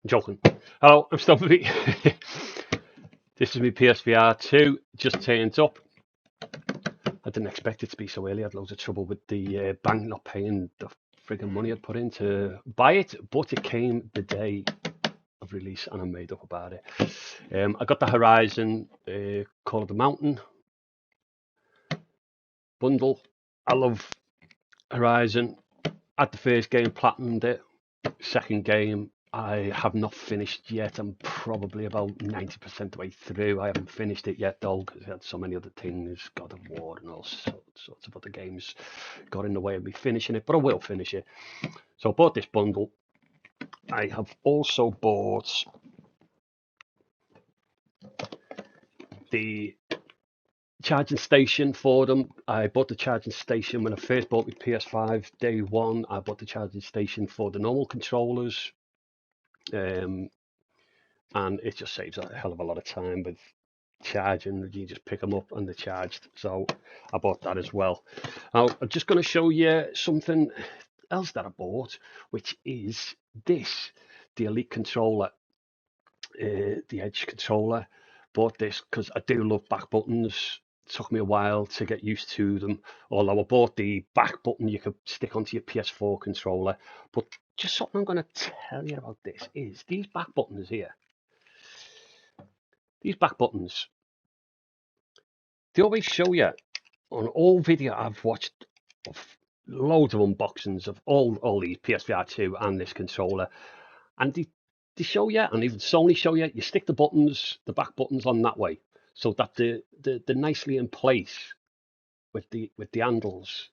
Joking. Hello, I'm Stumpy. This is my PSVR2. Just turned up. I didn't expect it to be so early. I had loads of trouble with the bank not paying the frigging money I'd put in to buy it, but it came the day of release and I'm made up about it. I got the Horizon Call of the Mountain bundle. I love Horizon. At the first game, platinumed it. Second game, I have not finished yet. I'm probably about 90% the way through. I haven't finished it yet though, because I had so many other things, God of War and all sorts of other games got in the way of me finishing it, but I will finish it. So I bought this bundle. I have also bought the charging station for them. I bought the charging station when I first bought my PS5 day one. I bought the charging station for the normal controllers. And it just saves a hell of a lot of time with charging. You just pick them up and they're charged. So I bought that as well. Now I'm just going to show you something else that I bought, which is this, the Elite controller, the Edge controller. Bought this because I do love back buttons. It took me a while to get used to them, although I bought the back button you could stick onto your PS4 controller. But just something I'm going to tell you about this is these back buttons here. These back buttons, they always show you on all video I've watched of loads of unboxings of all these PSVR2 and this controller, and they show you, and even Sony show you, you stick the buttons, the back buttons on that way, so that they're nicely in place with the handles.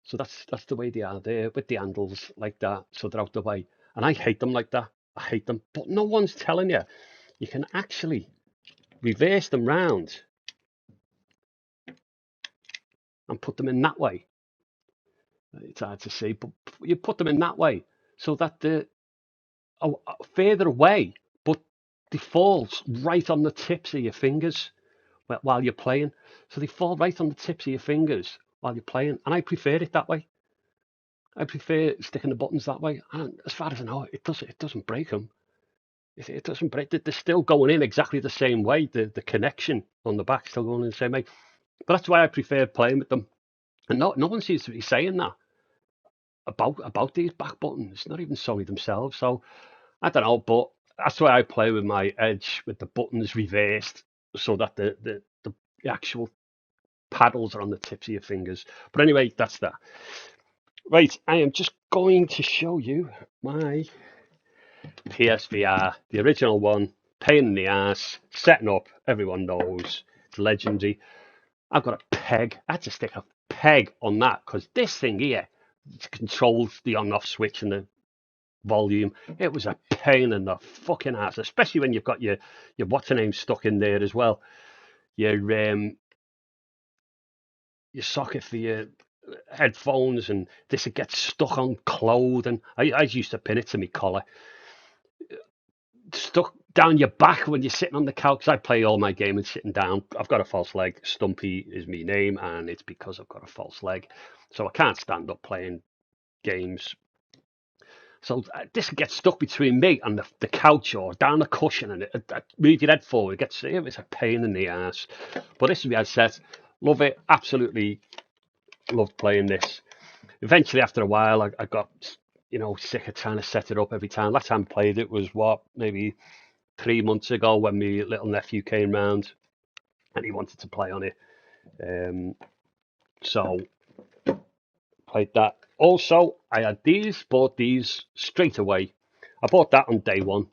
So that's the way they are there with the handles like that, so they're out the way. And I hate them like that. I hate them, but no one's telling you you can actually reverse them round and put them in that way. It's hard to see, but you put them in that way so that they're further away, but they fall right on the tips of your fingers while you're playing. So they fall right on the tips of your fingers while you're playing, and I prefer it that way. I prefer sticking the buttons that way, and as far as I know, it doesn't break them. It doesn't break. They're still going in exactly the same way. The connection on the back still going in the same way. But that's why I prefer playing with them. And no one seems to be saying that about these back buttons. Not even Sony themselves. So I don't know, but that's why I play with my Edge with the buttons reversed, so that the actual paddles are on the tips of your fingers. But anyway, that's that. Right, I am just going to show you my PSVR, the original one. Pain in the ass, setting up. Everyone knows it's legendary. I've got a peg. I had to stick a peg on that because this thing here controls the on-off switch and the volume. It was a pain in the fucking ass, especially when you've got your what's her name stuck in there as well. Your socket for your headphones, and this would get stuck on clothing. I used to pin it to my collar. Stuck down your back when you're sitting on the couch. I play all my gaming sitting down. I've got a false leg. Stumpy is my name, and it's because I've got a false leg, so I can't stand up playing games. So this gets stuck between me and the couch or down the cushion, and move your head forward. It's a pain in the ass. But this is my headset. Love it. Absolutely loved playing this. Eventually, after a while, I got sick of trying to set it up every time. Last time I played it was maybe 3 months ago when my little nephew came round and he wanted to play on it. So played that. Also, I had bought these straight away. I bought that on day one.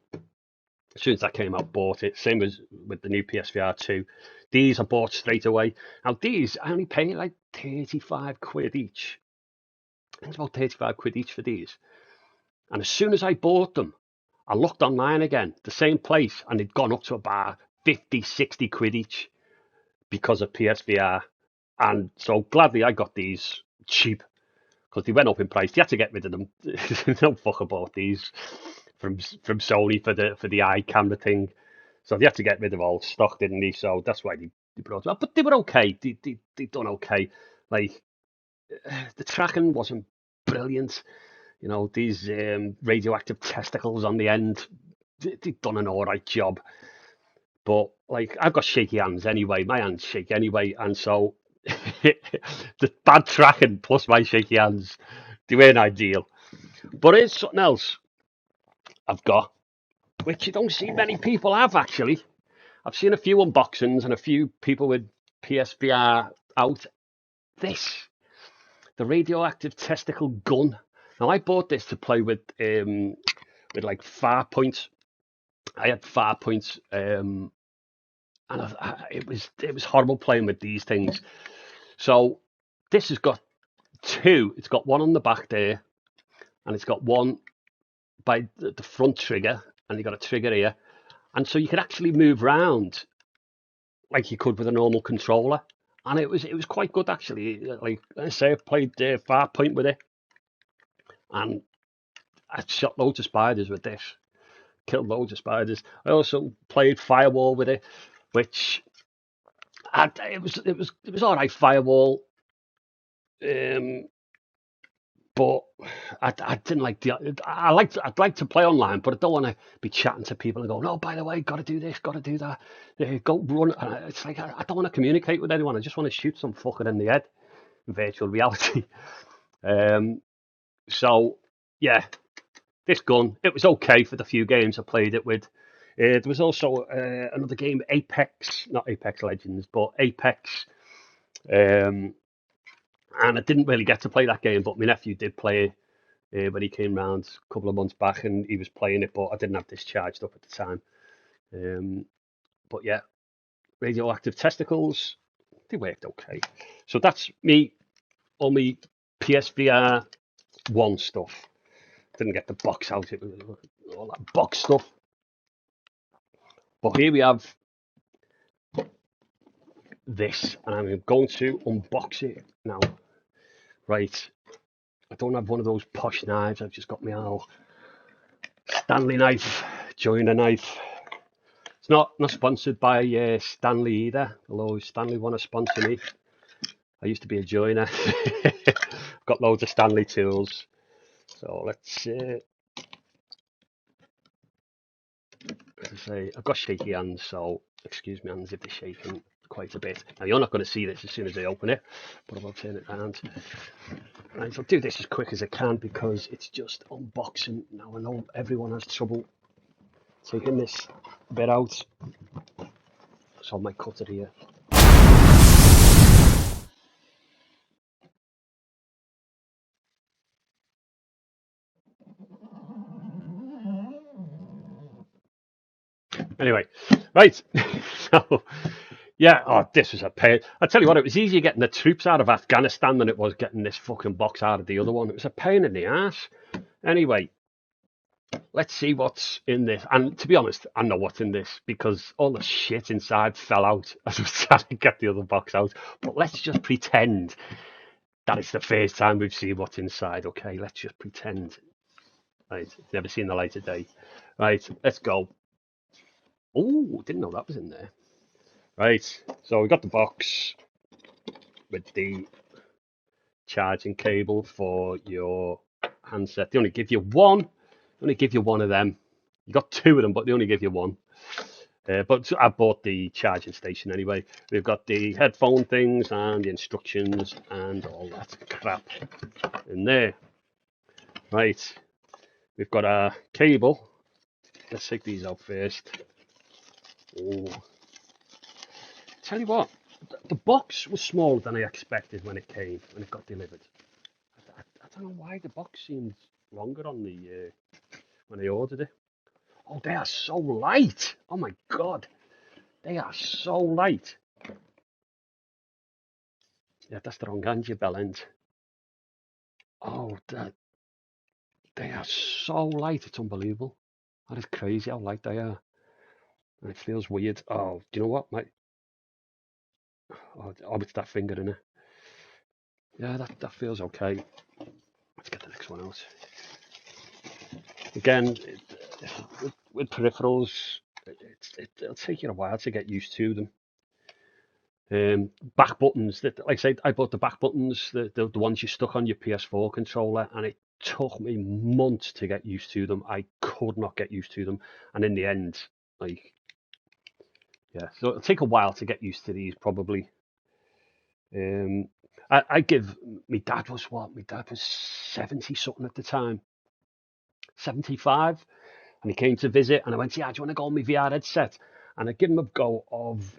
As soon as that came out, bought it. Same as with the new PSVR 2. These I bought straight away. Now these, I only paid like 35 quid each. I think it's about 35 quid each for these. And as soon as I bought them, I looked online again, the same place, and they'd gone up to about 50, 60 quid each because of PSVR. And so gladly I got these cheap because they went up in price. You had to get rid of them. No fuck about these from Sony for the eye camera thing. So they had to get rid of all stock, didn't they? So that's why they brought them up. But they were okay. They done okay. Like the tracking wasn't brilliant. You know, these radioactive testicles on the end, they've done an all right job. But like, I've got shaky hands anyway. My hands shake anyway, and so the bad tracking plus my shaky hands, they weren't ideal. But here's something else I've got, which you don't see many people have actually. I've seen a few unboxings and a few people with PSVR out. This, the radioactive testicle gun. Now I bought this to play with like far points. I had far points, and it was horrible playing with these things. So this has got two. It's got one on the back there, and it's got one by the front trigger, and you got a trigger here, and so you can actually move around like you could with a normal controller, and it was quite good actually. Like I say, I played far point with it, and I shot loads of spiders with this, killed loads of spiders. I also played Firewall with it, which it was all right Firewall, but I didn't like I'd like to play online, but I don't want to be chatting to people and go, no, by the way, got to do this, got to do that, go run. And it's like I don't want to communicate with anyone. I just want to shoot some fucker in the head in virtual reality. So yeah, this gun, it was okay for the few games I played it with. There was also another game, Apex, not Apex Legends, but Apex. And I didn't really get to play that game, but my nephew did play it when he came round a couple of months back, and he was playing it, but I didn't have this charged up at the time. But yeah, radioactive testicles, they worked okay. So that's me, all my PSVR 1 stuff. Didn't get the box out, it was all that box stuff. But here we have this, and I'm going to unbox it now. Right, I don't have one of those posh knives, I've just got my old Stanley knife, joiner knife. It's not sponsored by Stanley either, although Stanley want to sponsor me. I used to be a joiner. Got loads of Stanley tools. So let's as I say, I've got shaky hands, so excuse me hands if they're shaking quite a bit. Now you're not going to see this as soon as I open it, but I'll turn it around. Right, I'll do this as quick as I can because it's just unboxing. Now I know everyone has trouble taking this bit out, so I might cut it here. Anyway, right, so yeah, oh, this was a pain. I tell you what, it was easier getting the troops out of Afghanistan than it was getting this fucking box out of the other one. It was a pain in the ass. Anyway, let's see what's in this. And to be honest, I know what's in this because all the shit inside fell out as I was trying to get the other box out. But let's just pretend that it's the first time we've seen what's inside. Okay, let's just pretend. Right, it's never seen the light of day. Right, let's go. Oh, didn't know that was in there. Right, so we got the box with the charging cable for your handset. They only give you one. They only give you one of them. You got two of them, but they only give you one. But I bought the charging station anyway. We've got the headphone things and the instructions and all that crap in there. Right, we've got a cable. Let's take these out first. Oh. Tell you what, the box was smaller than I expected when it got delivered. I don't know why the box seemed longer on the when I ordered it. Oh, they are so light! Oh my god, they are so light. Yeah, that's the wrong hand, bell end. Oh, they are so light, it's unbelievable. That is crazy how light they are. And it feels weird. Oh, do you know what? Oh, it's that finger in it. Yeah, that feels okay. Let's get the next one out. Again, with peripherals, it'll take you a while to get used to them. Back buttons. That, like I said, I bought the back buttons, the ones you stuck on your PS4 controller, and it took me months to get used to them. I could not get used to them, and in the end, like, yeah, so it'll take a while to get used to these probably. Um, I give my dad was what? My dad was 70 something at the time, 75, and he came to visit, and I went, yeah, do you want to go on my VR headset? And I give him a go of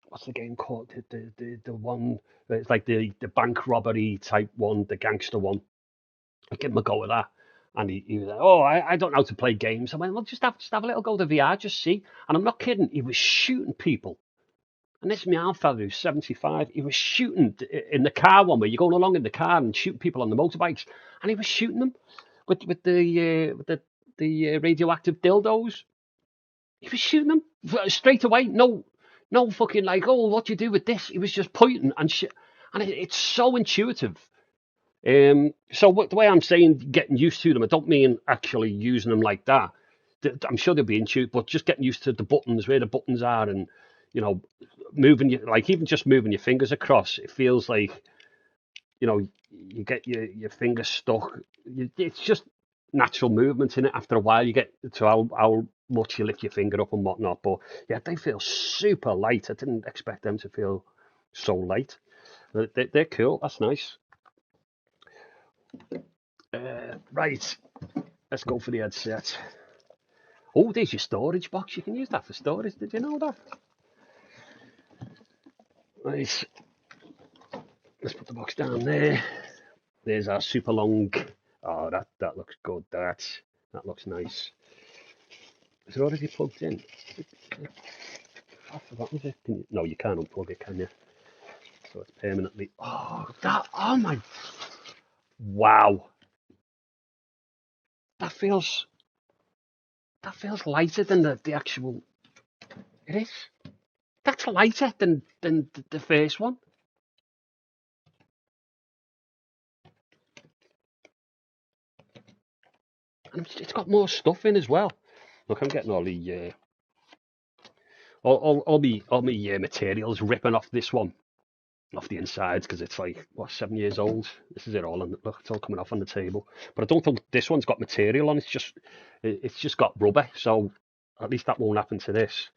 what's the game called? The one it's like the bank robbery type one, the gangster one. I give him a go of that. And he was like, oh, I don't know how to play games. I went, well, just have a little go to VR, just see. And I'm not kidding, he was shooting people. And this man fella who's 75, he was shooting in the car one where you're going along in the car and shooting people on the motorbikes. And he was shooting them with the radioactive dildos. He was shooting them straight away. No fucking like, oh, what do you do with this? He was just pointing and shit. And it's so intuitive. So the way I'm saying getting used to them, I don't mean actually using them like that. I'm sure they'll be intuitive, but just getting used to the buttons, where the buttons are, and you know, moving your like even just moving your fingers across. It feels like you get your fingers stuck. It's just natural movement in it. After a while, you get to how much you lift your finger up and whatnot. But yeah, they feel super light. I didn't expect them to feel so light. They're cool. That's nice. Right, let's go for the headset. Oh, there's your storage box. You can use that for storage. Did you know that? Right, let's put the box down there. There's our super long. Oh, that looks good. That looks nice. Is it already plugged in? I forgot. Is it? No, you can't unplug it, can you? So it's permanently. Oh, that. Oh my. Wow. That feels lighter than the actual. It is. That's lighter than the first one. And it's got more stuff in as well. Look, I'm getting all the all my materials ripping off this one, off the insides, because it's like what 7 years old. This is it all, and look, it's all coming off on the table. But I don't think this one's got material on. It's just got rubber. So at least that won't happen to this.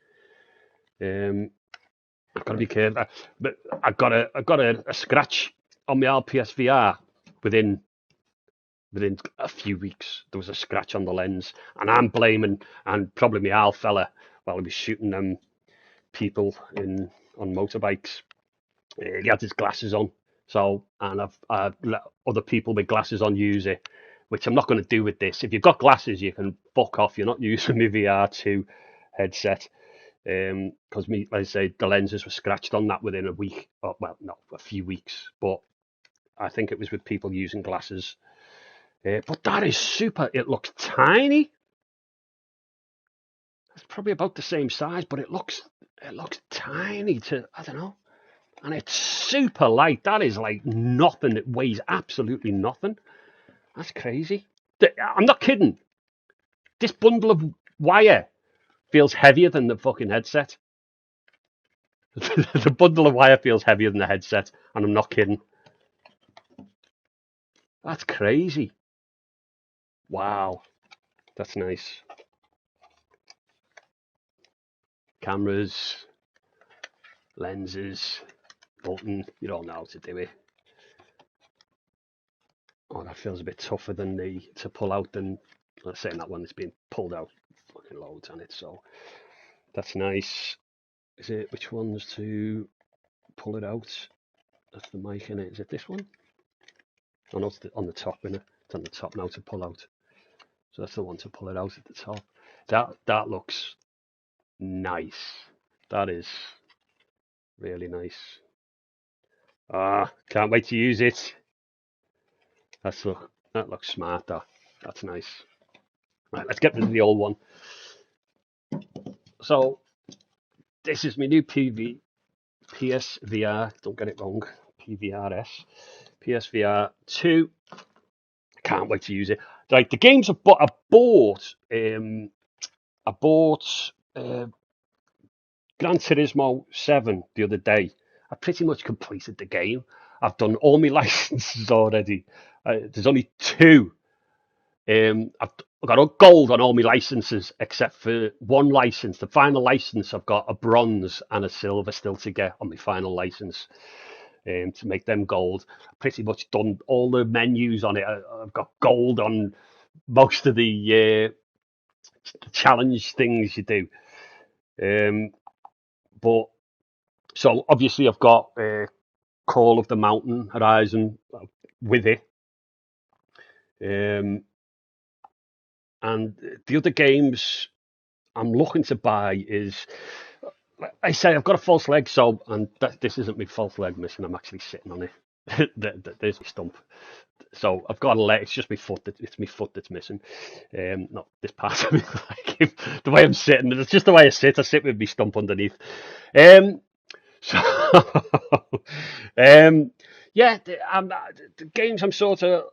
I've got to be careful. But I got a scratch on my PSVR within a few weeks. There was a scratch on the lens, and I'm blaming and probably my Al fella while he was shooting them people on motorbikes. He had his glasses on, so and I've let other people with glasses on use it, which I'm not going to do with this. If you've got glasses, you can fuck off. You're not using my VR2 headset. Because like I say, the lenses were scratched on that within a week. Or, well, not a few weeks, but I think it was with people using glasses. But that is super. It looks tiny. It's probably about the same size, but it looks tiny to, I don't know. And it's super light. That is like nothing. It weighs absolutely nothing. That's crazy. I'm not kidding. This bundle of wire feels heavier than the fucking headset. The bundle of wire feels heavier than the headset, and I'm not kidding. That's crazy. Wow. That's nice. Cameras, lenses, button. You don't know how to do it. Oh, that feels a bit tougher than to pull out than, let's say, that one that's been pulled out. Fucking loads on it, so that's nice. Is it, which one's to pull it out? That's the mic in it. Is it this one? Oh no, it's on the top, isn't it? It's on the top now to pull out. So that's the one to pull it out at the top. That looks nice. That is really nice. Ah, can't wait to use it. That looks smart. That's nice. Right, let's get rid of the old one. So this is my new PSVR. Don't get it wrong. PVRS. PSVR2. Can't wait to use it. Like the games I bought. I bought Gran Turismo 7 the other day, I pretty much completed the game. I've done all my licenses already. There's only two. I've got a gold on all my licenses except for one license. The final license, I've got a bronze and a silver still to get on my final license to make them gold. Pretty much done all the menus on it. I've got gold on most of the challenge things you do. But so obviously I've got Call of the Mountain Horizon with it. And the other games I'm looking to buy is, I say I've got a false leg, so, and this isn't my false leg missing, I'm actually sitting on it. There's my stump. So I've got a leg, it's just my foot, it's my foot that's missing. Not this part of me, like, the way I'm sitting, it's just the way I sit with my stump underneath. So, yeah, the games I'm sort of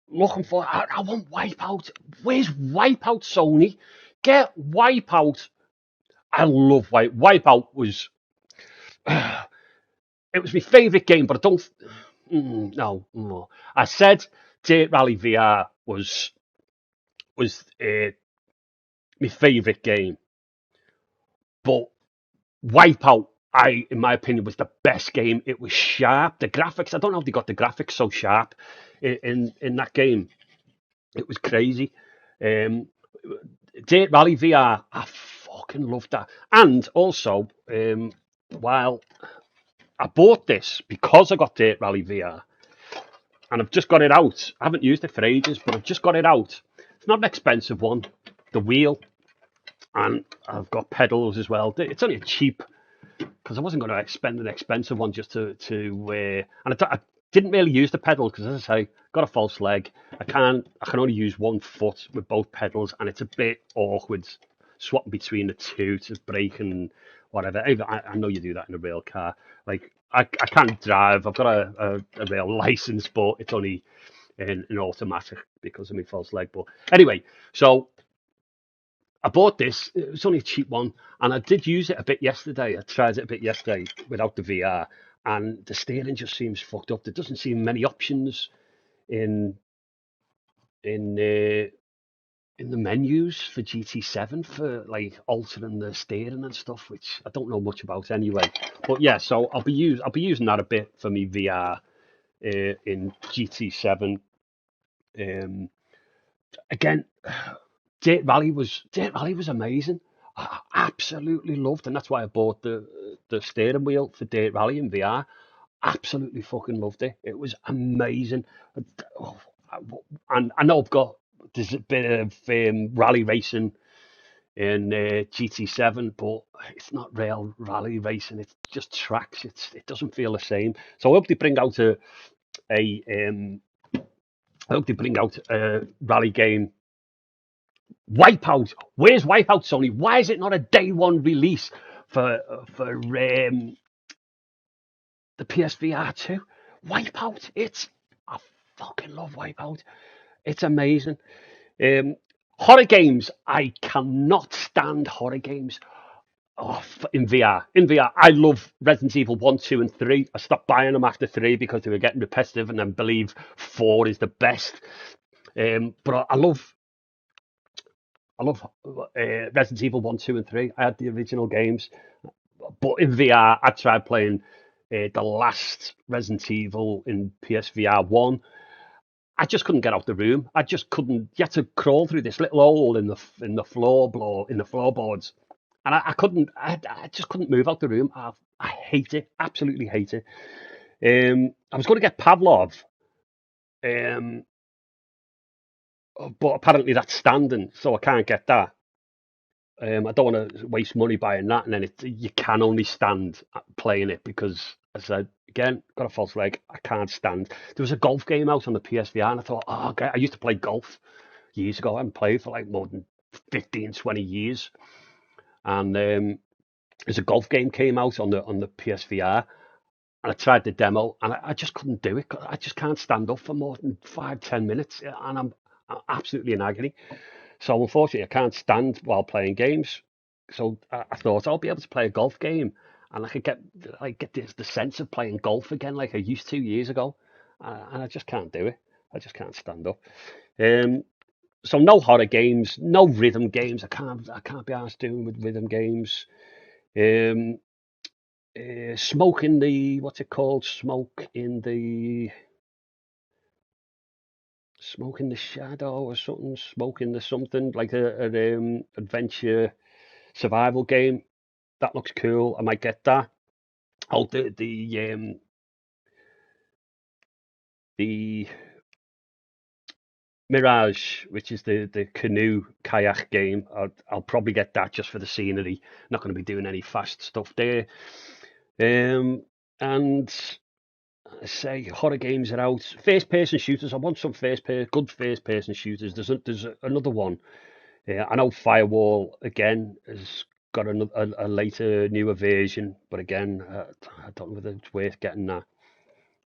looking for. I want Wipeout. Where's Wipeout, Sony? Get Wipeout. I love Wipeout. It was my favourite game, but I don't. No. I said Dirt Rally VR was my favourite game, but Wipeout, in my opinion, was the best game. It was sharp. The graphics, I don't know if they got the graphics so sharp in that game. It was crazy. Dirt Rally VR, I fucking loved that. And also, while I bought this because I got Dirt Rally VR, and I've just got it out. I haven't used it for ages, but I've just got it out. It's not an expensive one. The wheel, and I've got pedals as well. It's only a cheap, because I wasn't going to spend an expensive one just to and I didn't really use the pedal because, as I say, got a false leg. I can only use one foot with both pedals, and it's a bit awkward swapping between the two to brake and whatever. I know you do that in a real car. Like I can't drive. I've got a real license, but it's only in an automatic because of my false leg. But anyway, so I bought this. It was only a cheap one, and I did use it a bit yesterday. I tried it a bit yesterday without the VR, and the steering just seems fucked up. There doesn't seem many options in in the menus for GT7 for like altering the steering and stuff, which I don't know much about anyway. But yeah, so I'll be using that a bit for me VR in GT7. Again, Dirt Rally was amazing. I absolutely loved, and that's why I bought the steering wheel for Dirt Rally in VR. Absolutely fucking loved it. It was amazing. Oh, and I know there's a bit of rally racing in GT7, but it's not real rally racing. It's just tracks. It doesn't feel the same. So I hope they bring out a rally game. Wipeout. Where's Wipeout, Sony? Why is it not a day one release for the PSVR2? Wipeout. I fucking love Wipeout. It's amazing. Horror games. I cannot stand horror games. Oh, in VR. In VR, I love Resident Evil 1, 2, and 3. I stopped buying them after 3 because they were getting repetitive, and I believe 4 is the best. But I love Resident Evil 1, 2, and 3. I had the original games. But in VR, I tried playing the last Resident Evil in PSVR 1. I just couldn't get out the room. I just couldn't. You had to crawl through this little hole in the floorboards, and I couldn't. I just couldn't move out the room. I hate it. Absolutely hate it. I was going to get Pavlov, um, but apparently that's standing, so I can't get that. I don't want to waste money buying that, and then you can only stand playing it because, as I said, again, got a false leg. I can't stand. There was a golf game out on the PSVR, and I thought, oh, okay. I used to play golf years ago. I haven't played for like more than 15, 20 years. And there's a golf game came out on the PSVR, and I tried the demo, and I just couldn't do it. I just can't stand up for more than 5, 10 minutes, and I'm absolutely in agony. So unfortunately, I can't stand while playing games. So I thought I'll be able to play a golf game, and I could get the sense of playing golf again like I used to years ago, and I just can't do it. I just can't stand up. Um, so no horror games, no rhythm games. I can't be asked doing with rhythm games. Um, Smoke in the what's it called? Smoke in the shadow or something. Smoke in the something like an adventure survival game. That looks cool. I might get that. Oh, the Mirage, which is the canoe kayak game. I'll probably get that just for the scenery. Not going to be doing any fast stuff there. Um, and I say horror games are out. First person shooters. I want some good first person shooters. There's another one. I know Firewall again has got a later, newer version, but again, I don't know whether it's worth getting that.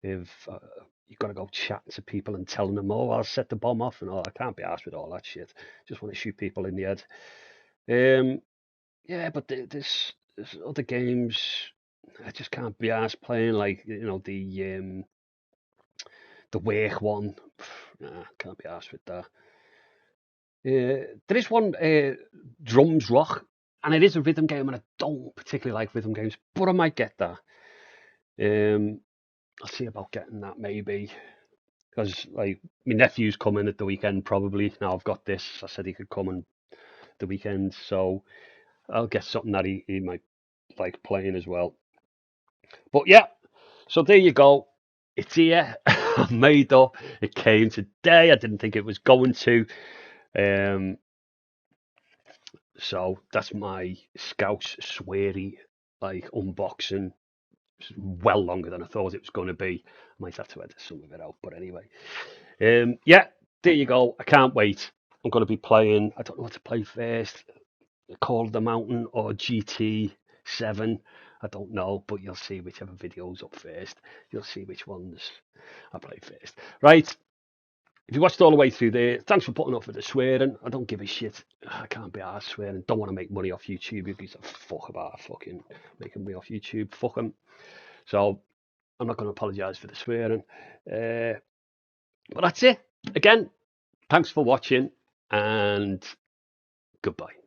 If you've got to go chat to people and telling them, oh, I'll set the bomb off and all, I can't be asked with all that shit. Just want to shoot people in the head. Yeah, but there's other games I just can't be asked playing, like the Wake one. Nah, can't be asked with that. There is one, Drums Rock, and it is a rhythm game, and I don't particularly like rhythm games, but I might get that. Um, I'll see about getting that maybe, because like my nephew's coming at the weekend probably. Now I've got this. I said he could come on the weekend, so I'll get something that he might like playing as well. But yeah, so there you go. It's here. I'm made up. It came today. I didn't think it was going to. Um, so that's my Scouse Sweary like unboxing. It's well longer than I thought it was going to be. I might have to edit some of it out, but anyway. Yeah, there you go. I can't wait. I'm going to be playing. I don't know what to play first. Call of the Mountain or GT7. I don't know, but you'll see whichever video's up first. You'll see which ones I play first. Right. If you watched all the way through there, thanks for putting up with the swearing. I don't give a shit. I can't be arsed swearing. Don't want to make money off YouTube. If he's a fuck about fucking making money off YouTube, fuck him. So I'm not going to apologise for the swearing. But that's it. Again, thanks for watching and goodbye.